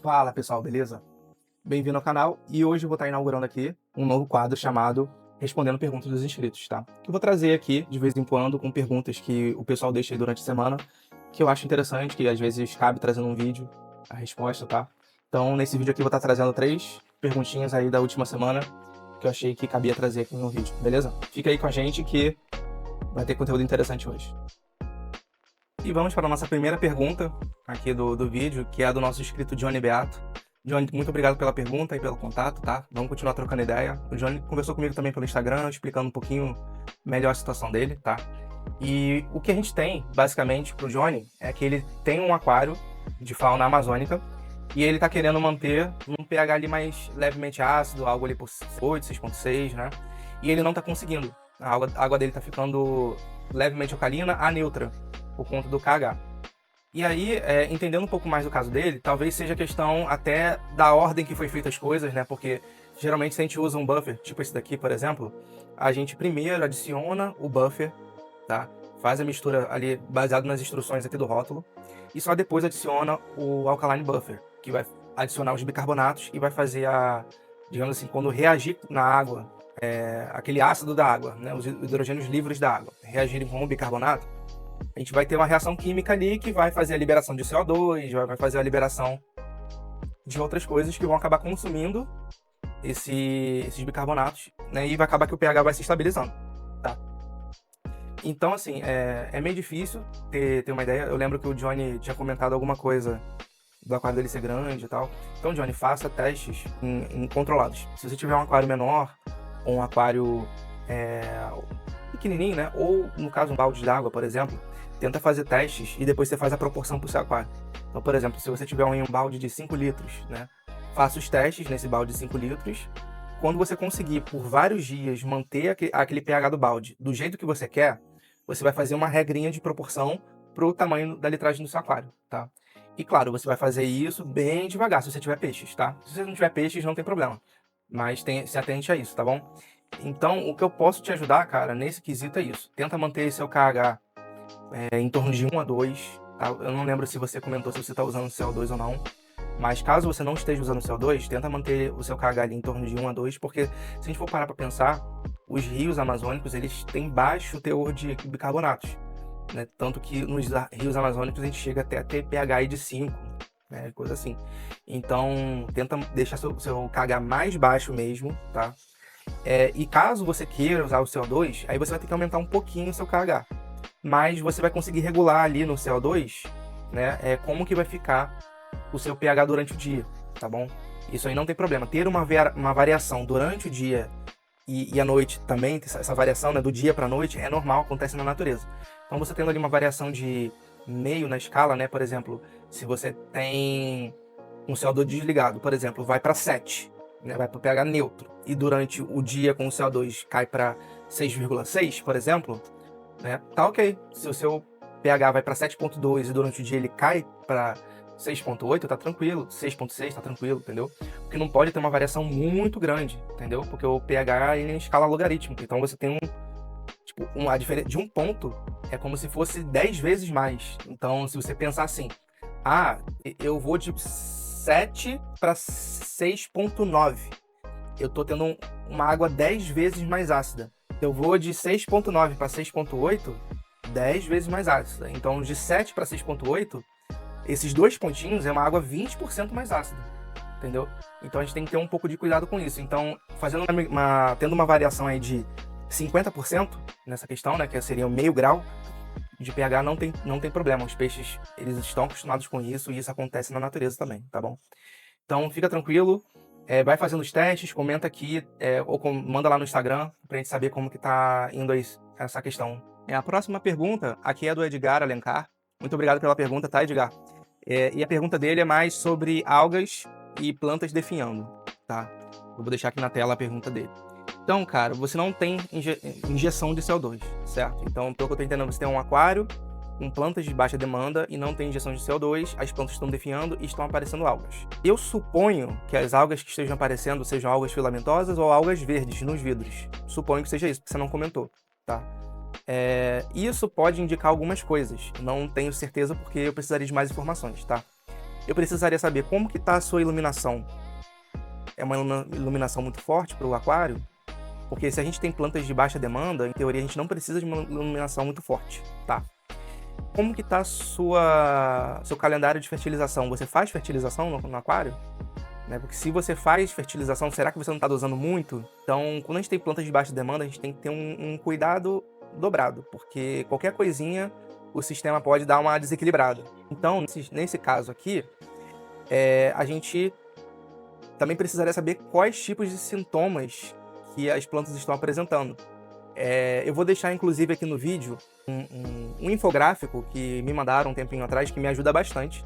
Fala pessoal, beleza? Bem-vindo ao canal e hoje eu vou estar inaugurando aqui um novo quadro chamado Respondendo Perguntas dos Inscritos, tá? Que eu vou trazer aqui de vez em quando com perguntas que o pessoal deixa aí durante a semana, que eu acho interessante, que às vezes cabe trazendo um vídeo, a resposta, tá? Então nesse vídeo aqui eu vou estar trazendo 3 perguntinhas aí da última semana que eu achei que cabia trazer aqui no vídeo, beleza? Fica aí com a gente que vai ter conteúdo interessante hoje. E vamos para a nossa primeira pergunta aqui do vídeo, que é a do nosso inscrito Johnny Beato. Johnny, muito obrigado pela pergunta e pelo contato, tá? Vamos continuar trocando ideia. O Johnny conversou comigo também pelo Instagram, explicando um pouquinho melhor a situação dele, tá? E o que a gente tem, basicamente, pro Johnny, é que ele tem um aquário de fauna amazônica e ele tá querendo manter um pH ali mais levemente ácido, algo ali por 8, 6,6, né? E ele não tá conseguindo. A água dele tá ficando levemente alcalina a neutra, por conta do KH. E aí, entendendo um pouco mais do caso dele, talvez seja questão até da ordem que foi feita as coisas, né? Porque geralmente se a gente usa um buffer, tipo esse daqui, por exemplo, a gente primeiro adiciona o buffer, tá? Faz a mistura ali baseado nas instruções aqui do rótulo e só depois adiciona o alkaline buffer, que vai adicionar os bicarbonatos e vai fazer digamos assim, quando reagir na água, aquele ácido da água, né? Os hidrogênios livres da água, reagirem com o bicarbonato, a gente vai ter uma reação química ali que vai fazer a liberação de CO2, vai fazer a liberação de outras coisas que vão acabar consumindo esses bicarbonatos, né? E vai acabar que o pH vai se estabilizando, tá? Então, assim, é meio difícil ter uma ideia. Eu lembro que o Johnny tinha comentado alguma coisa do aquário dele ser grande e tal. Então, Johnny, faça testes em controlados. Se você tiver um aquário menor ou um aquário pequenininho, né? Ou, no caso, um balde d'água, por exemplo, tenta fazer testes e depois você faz a proporção para o seu aquário. Então, por exemplo, se você tiver um balde de 5 litros, né? Faça os testes nesse balde de 5 litros. Quando você conseguir, por vários dias, manter aquele pH do balde do jeito que você quer, você vai fazer uma regrinha de proporção para o tamanho da litragem do seu aquário, tá? E claro, você vai fazer isso bem devagar, se você tiver peixes, tá? Se você não tiver peixes, não tem problema. Mas se atente a isso, tá bom? Então, o que eu posso te ajudar, cara, nesse quesito é isso. Tenta manter seu KH em torno de 1 a 2, tá? Eu não lembro se você comentou se você está usando CO2 ou não, mas caso você não esteja usando CO2, tenta manter o seu KH ali em torno de 1 a 2, porque se a gente for parar para pensar, os rios amazônicos, eles têm baixo teor de bicarbonatos, né? Tanto que nos rios amazônicos a gente chega até a ter pH aí de 5, né? Coisa assim. Então, tenta deixar seu KH mais baixo mesmo, tá? E caso você queira usar o CO2, aí você vai ter que aumentar um pouquinho o seu KH. Mas você vai conseguir regular ali no CO2, né, como que vai ficar o seu pH durante o dia, tá bom? Isso aí não tem problema. Ter uma variação durante o dia e a noite também, essa variação, né, do dia para a noite, é normal, acontece na natureza. Então você tendo ali uma variação de meio na escala, né, por exemplo, se você tem um CO2 desligado, por exemplo, vai para 7, né, vai para o pH neutro, e durante o dia com o CO2 cai para 6,6, por exemplo, né, tá ok. Se o seu pH vai para 7,2 e durante o dia ele cai para 6,8, tá tranquilo. 6,6 tá tranquilo, entendeu? Porque não pode ter uma variação muito grande, entendeu? Porque o pH ele é em escala logarítmica, então você tem a diferença de um ponto é como se fosse 10 vezes mais. Então, se você pensar assim, eu vou de 7 para 6,9, eu tô tendo uma água 10 vezes mais ácida. Eu vou de 6,9 para 6,8, 10 vezes mais ácida. Então, de 7 para 6,8, esses 2 pontinhos é uma água 20% mais ácida, entendeu? Então, a gente tem que ter um pouco de cuidado com isso. Então, tendo uma variação aí de 50% nessa questão, né, que seria o meio grau de pH, não tem problema. Os peixes, eles estão acostumados com isso e isso acontece na natureza também, tá bom? Então, fica tranquilo. Vai fazendo os testes, comenta aqui, ou manda lá no Instagram pra gente saber como que tá indo essa questão. A próxima pergunta aqui é do Edgar Alencar. Muito obrigado pela pergunta, tá, Edgar? E a pergunta dele é mais sobre algas e plantas definhando, tá? Eu vou deixar aqui na tela a pergunta dele. Então, cara, você não tem injeção de CO2, certo? Então, pelo que eu tô entendendo, você tem um aquário com plantas de baixa demanda e não tem injeção de CO2, as plantas estão definhando e estão aparecendo algas. Eu suponho que as algas que estejam aparecendo sejam algas filamentosas ou algas verdes nos vidros. Suponho que seja isso, porque você não comentou, tá? Isso pode indicar algumas coisas. Não tenho certeza porque eu precisaria de mais informações, tá? eu precisaria saber como que está a sua iluminação. É uma iluminação muito forte para o aquário? Porque se a gente tem plantas de baixa demanda, em teoria a gente não precisa de uma iluminação muito forte, tá? Como que tá seu calendário de fertilização? Você faz fertilização no aquário? Né? Porque se você faz fertilização, será que você não está dosando muito? Então, quando a gente tem plantas de baixa demanda, a gente tem que ter um cuidado dobrado, porque qualquer coisinha o sistema pode dar uma desequilibrada. Então, nesse caso aqui, a gente também precisaria saber quais tipos de sintomas que as plantas estão apresentando. Eu vou deixar, inclusive, aqui no vídeo um infográfico que me mandaram um tempinho atrás, que me ajuda bastante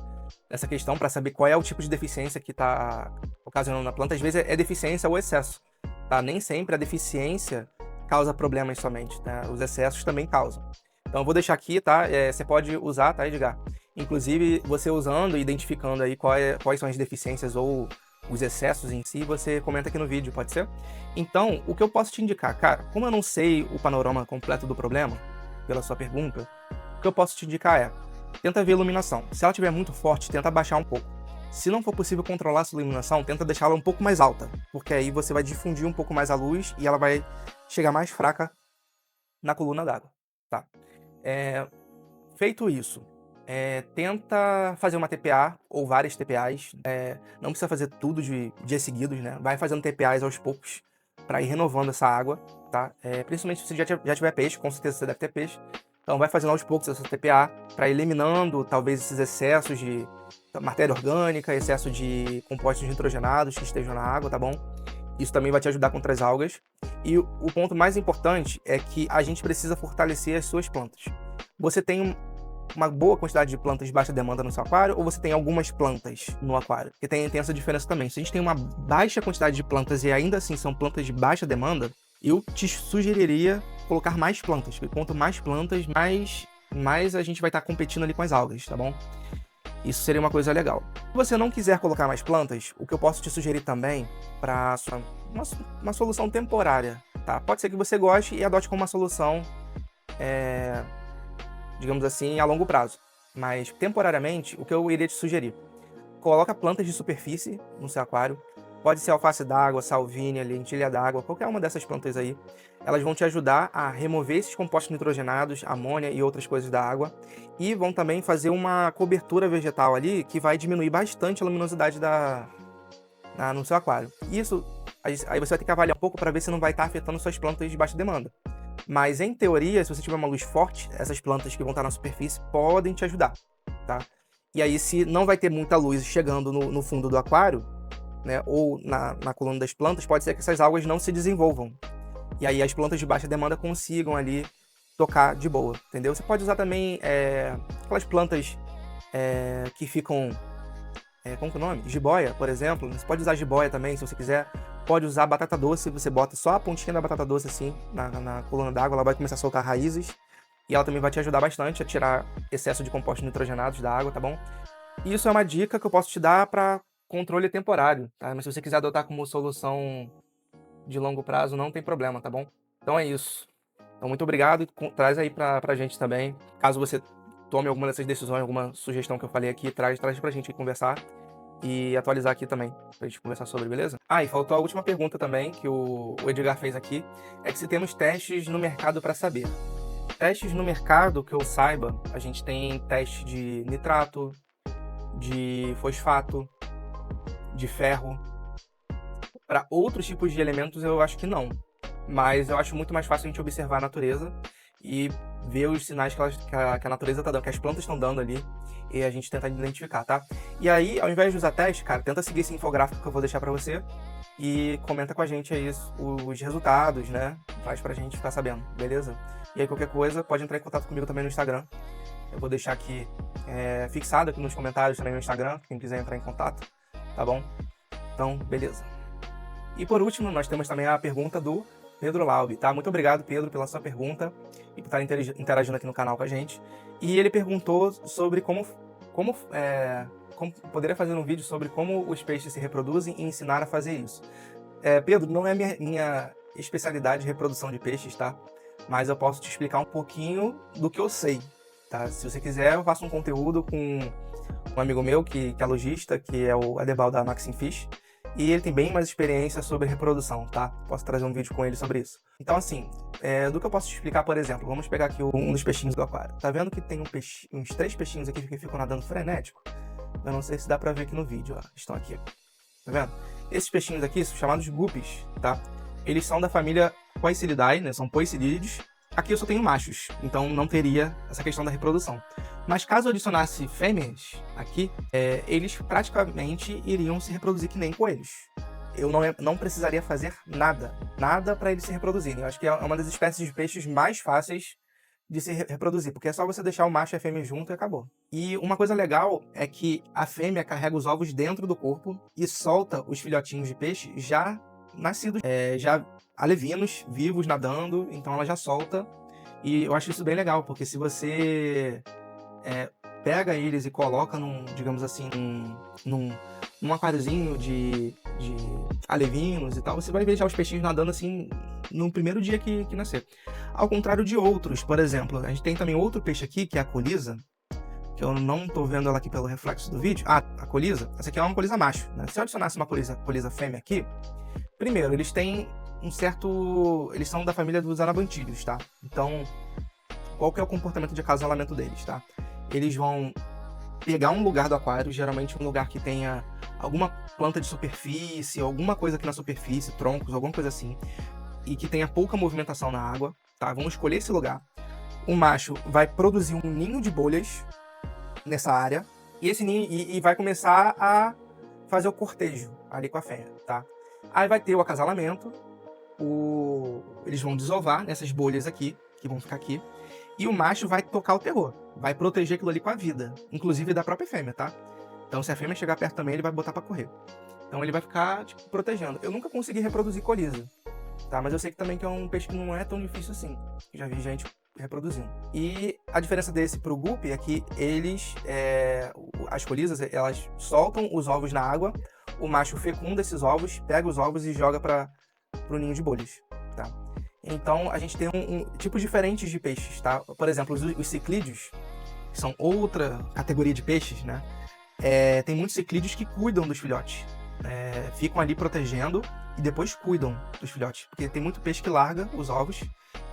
nessa questão, para saber qual é o tipo de deficiência que está ocasionando na planta. Às vezes é deficiência ou excesso, tá? Nem sempre a deficiência causa problemas somente, tá? Os excessos também causam. Então eu vou deixar aqui, tá? Você pode usar, tá, Edgar? Inclusive, você usando e identificando aí quais são as deficiências ou os excessos em si, você comenta aqui no vídeo, pode ser? Então, o que eu posso te indicar, cara, como eu não sei o panorama completo do problema, pela sua pergunta, o que eu posso te indicar tenta ver a iluminação. Se ela estiver muito forte, tenta baixar um pouco. Se não for possível controlar essa iluminação, tenta deixá-la um pouco mais alta, porque aí você vai difundir um pouco mais a luz e ela vai chegar mais fraca na coluna d'água, tá? Feito isso, tenta fazer uma TPA ou várias TPAs. Não precisa fazer tudo de dias seguidos, né? Vai fazendo TPAs aos poucos para ir renovando essa água, tá? Principalmente se você já tiver peixe, com certeza você deve ter peixe. Então vai fazendo aos poucos essa TPA para ir eliminando talvez esses excessos de matéria orgânica, excesso de compostos nitrogenados que estejam na água, tá bom? Isso também vai te ajudar contra as algas. E o ponto mais importante é que a gente precisa fortalecer as suas plantas. Você tem uma boa quantidade de plantas de baixa demanda no seu aquário, ou você tem algumas plantas no aquário? Porque tem essa diferença também. Se a gente tem uma baixa quantidade de plantas e ainda assim são plantas de baixa demanda, eu te sugeriria colocar mais plantas, porque quanto mais plantas, mais a gente vai estar competindo ali com as algas, tá bom? Isso seria uma coisa legal. Se você não quiser colocar mais plantas, o que eu posso te sugerir também para uma solução temporária, tá? Pode ser que você goste e adote como uma solução, digamos assim, a longo prazo. Mas, temporariamente, o que eu iria te sugerir? Coloca plantas de superfície no seu aquário. Pode ser alface d'água, salvínia, lentilha d'água, qualquer uma dessas plantas aí. Elas vão te ajudar a remover esses compostos nitrogenados, amônia e outras coisas da água. E vão também fazer uma cobertura vegetal ali que vai diminuir bastante a luminosidade no seu aquário. Isso, aí você vai ter que avaliar um pouco para ver se não vai estar afetando suas plantas de baixa demanda. Mas, em teoria, se você tiver uma luz forte, essas plantas que vão estar na superfície podem te ajudar, tá? E aí, se não vai ter muita luz chegando no fundo do aquário, né, ou na coluna das plantas, pode ser que essas algas não se desenvolvam. E aí as plantas de baixa demanda consigam ali tocar de boa, entendeu? Você pode usar também aquelas plantas que ficam... como que é o nome? Jiboia, por exemplo. Você pode usar jiboia também, se você quiser. Pode usar batata doce, você bota só a pontinha da batata doce assim na coluna d'água, ela vai começar a soltar raízes. E ela também vai te ajudar bastante a tirar excesso de compostos nitrogenados da água, tá bom? E isso é uma dica que eu posso te dar para controle temporário, tá? Mas se você quiser adotar como solução de longo prazo, não tem problema, tá bom? Então é isso. Então muito obrigado e traz aí pra gente também. Caso você tome alguma dessas decisões, alguma sugestão que eu falei aqui, traz pra gente conversar e atualizar aqui também, pra gente conversar sobre, beleza? E faltou a última pergunta também, que o Edgar fez aqui, é que se temos testes no mercado para saber. Testes no mercado, que eu saiba, a gente tem teste de nitrato, de fosfato, de ferro. Para outros tipos de elementos eu acho que não, mas eu acho muito mais fácil a gente observar a natureza e ver os sinais que a natureza tá dando, que as plantas estão dando ali, e a gente tenta identificar, tá? E aí, ao invés de usar teste, cara, tenta seguir esse infográfico que eu vou deixar pra você e comenta com a gente aí os resultados, né? Faz pra gente ficar sabendo, beleza? E aí, qualquer coisa, pode entrar em contato comigo também no Instagram. Eu vou deixar aqui fixado aqui nos comentários também no Instagram, quem quiser entrar em contato, tá bom? Então, beleza. E por último, nós temos também a pergunta do Pedro Laube, tá? Muito obrigado, Pedro, pela sua pergunta e por estar interagindo aqui no canal com a gente. E ele perguntou sobre como poderia fazer um vídeo sobre como os peixes se reproduzem e ensinar a fazer isso. Pedro, não é minha especialidade de reprodução de peixes, tá? Mas eu posso te explicar um pouquinho do que eu sei, tá? Se você quiser, eu faço um conteúdo com um amigo meu que é lojista, que é o Adebal da Maxim Fish, e ele tem bem mais experiência sobre reprodução, tá? Posso trazer um vídeo com ele sobre isso. Então, assim, do que eu posso te explicar, por exemplo, vamos pegar aqui um dos peixinhos do aquário. Tá vendo que tem uns 3 peixinhos aqui que ficam nadando frenético? Eu não sei se dá pra ver aqui no vídeo, ó. Estão aqui, tá vendo? Esses peixinhos aqui são chamados guppies, tá? Eles são da família Poecilidae, né? São poecilídeos. Aqui eu só tenho machos, então não teria essa questão da reprodução. Mas caso eu adicionasse fêmeas aqui, eles praticamente iriam se reproduzir que nem coelhos. Eu não precisaria fazer nada para eles se reproduzirem. Eu acho que é uma das espécies de peixes mais fáceis de se reproduzir, porque é só você deixar o macho e a fêmea junto e acabou. E uma coisa legal é que a fêmea carrega os ovos dentro do corpo e solta os filhotinhos de peixe já nascidos, já alevinos, vivos, nadando, então ela já solta. E eu acho isso bem legal, porque se você pega eles e coloca digamos assim, num aquáriozinho de alevinos e tal, você vai ver já os peixinhos nadando assim no primeiro dia que nascer. Ao contrário de outros, por exemplo, a gente tem também outro peixe aqui, que é a colisa, que eu não tô vendo ela aqui pelo reflexo do vídeo. Ah, a colisa, essa aqui é uma colisa macho, né? Se eu adicionasse uma colisa fêmea aqui, primeiro, eles têm eles são da família dos anabantídeos, tá? Então, qual que é o comportamento de acasalamento deles, tá? Eles vão pegar um lugar do aquário, geralmente um lugar que tenha alguma planta de superfície, alguma coisa aqui na superfície, troncos, alguma coisa assim, e que tenha pouca movimentação na água, tá? Vamos escolher esse lugar. O macho vai produzir um ninho de bolhas nessa área, e esse ninho e vai começar a fazer o cortejo ali com a fêmea, tá? Aí vai ter o acasalamento, eles vão desovar nessas bolhas aqui, que vão ficar aqui, e o macho vai tocar o terror, vai proteger aquilo ali com a vida, inclusive da própria fêmea, tá? Então se a fêmea chegar perto também, ele vai botar pra correr. Então ele vai ficar, tipo, protegendo. Eu nunca consegui reproduzir colisa, tá? Mas eu sei que também que é um peixe que não é tão difícil assim. Já vi gente reproduzindo. E a diferença desse pro guppy é que as colisas, elas soltam os ovos na água, o macho fecunda esses ovos, pega os ovos e joga pro ninho de bolhas, tá? Então a gente tem tipos diferentes de peixes, tá? Por exemplo, os ciclídeos, que são outra categoria de peixes, né? Tem muitos ciclídeos que cuidam dos filhotes. Ficam ali protegendo e depois cuidam dos filhotes. Porque tem muito peixe que larga os ovos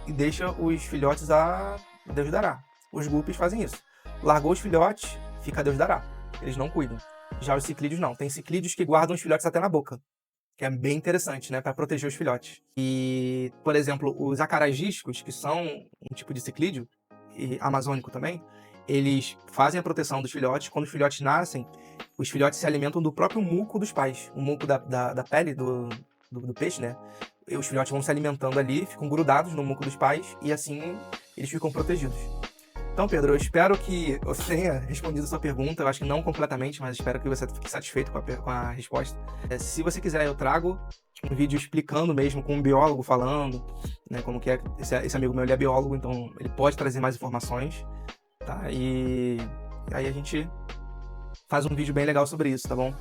e deixa os filhotes a Deus dará. Os guppies fazem isso. Largou os filhotes, fica a Deus dará. Eles não cuidam. Já os ciclídeos não. Tem ciclídeos que guardam os filhotes até na boca, que é bem interessante, né, para proteger os filhotes. E, por exemplo, os acaragísticos, que são um tipo de ciclídeo, e amazônico também, eles fazem a proteção dos filhotes. Quando os filhotes nascem, os filhotes se alimentam do próprio muco dos pais, o muco da pele do peixe, né? E os filhotes vão se alimentando ali, ficam grudados no muco dos pais, e assim eles ficam protegidos. Então, Pedro, eu espero que eu tenha respondido a sua pergunta. Eu acho que não completamente, mas espero que você fique satisfeito com a resposta. Se você quiser, eu trago um vídeo explicando mesmo, com um biólogo falando, né, como que é. Esse amigo meu, ele é biólogo, então ele pode trazer mais informações, tá? E aí a gente faz um vídeo bem legal sobre isso, tá bom?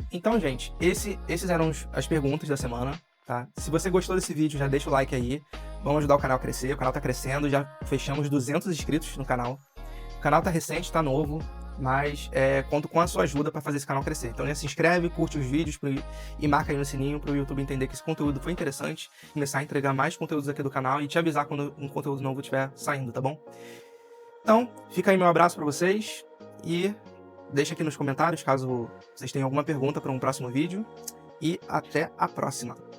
Então, gente, esses eram as perguntas da semana, tá? Se você gostou desse vídeo, já deixa o like aí. Vamos ajudar o canal a crescer. O canal tá crescendo, já fechamos 200 inscritos no canal. O canal tá recente, tá novo, mas conto com a sua ajuda para fazer esse canal crescer. Então já se inscreve, curte os vídeos e marca aí no sininho pro YouTube entender que esse conteúdo foi interessante, começar a entregar mais conteúdos aqui do canal e te avisar quando um conteúdo novo estiver saindo, tá bom? Então, fica aí meu abraço para vocês e deixa aqui nos comentários caso vocês tenham alguma pergunta para um próximo vídeo. E até a próxima!